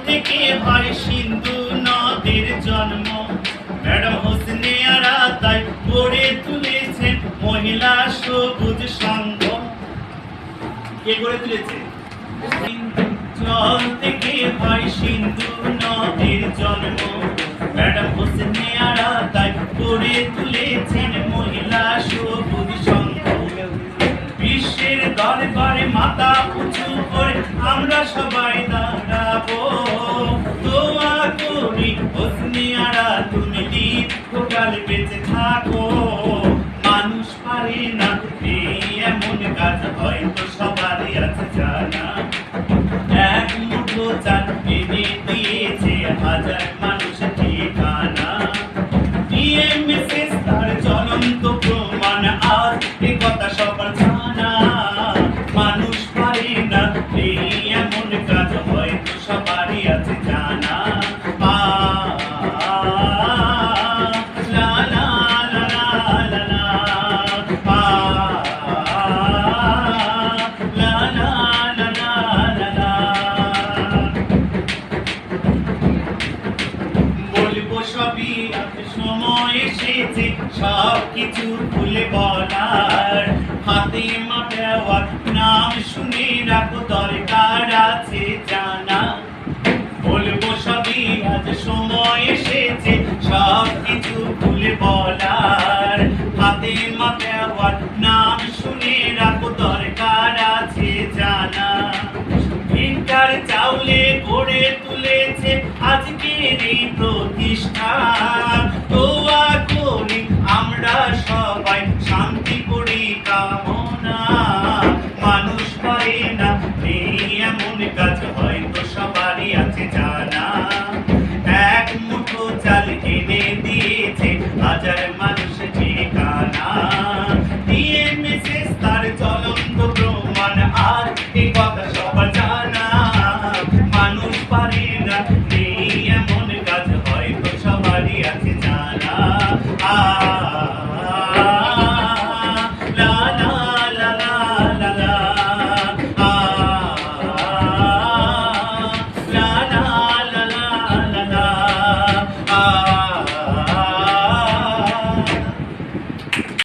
থেকে হয় সিন্ধু নদের জন্ম। ম্যাডাম হোসনে আরা তাই গড়ে তুলেছেন মহিলা সবুজ সংঘ। কে গড়ে তুলেছে? জল থেকে হয় সিন্ধু নদের জন্ম। ম্যাডাম হোসনে আরা তাই গড়ে তুলেছেন মহিলা সবুজ সংঘ। বিশ্বের দরবারে মাথা উঁচু করে আমরা সবাই দাঁড়াবো। দোয়া করি হোসনে আরা তুমি দীর্ঘকাল বেঁচে থাকো। মানুষ পারে না এমন কাজ, হয়তো সবারই আছে জানা। এক মুঠো চাল এনে দিয়েছে হাজার মানুষের ঠিকানা। ডিএমএসএস তার জ্বলন্ত প্রমাণ, আজ এ কথা সবার জানা। মানুষ পারে না এমন কাজ, হয়তো সবারই আছে জানা। লা লা লা লা লা লা, লা লা লা লা লা লা। বলবো সবই সময় এসেছে সব কিছু ভুলে বলার। হাতে মা দেওয়ার নাম শুনে রাখো, দরকার আছে জানা। বলবো সবই আজ সময় এসেছে সব কিছু ভুলে বলার। হাতে মা দেওয়ার নাম শুনে রাখো, দরকার আছে জানা। ভিক্ষার চাউলে গড়ে তুলেছে আজকের এই প্রতিষ্ঠান। দোয়া করি আমরা সবাই শান্তি করি কামনা। মানুষ পারে না এমন কাজ, হয়তো সবারই আছে জানা। এক মুঠো চাল এনে দিয়েছে হাজার মানুষ ঠিকানা। ডিএমএসএস তার চলো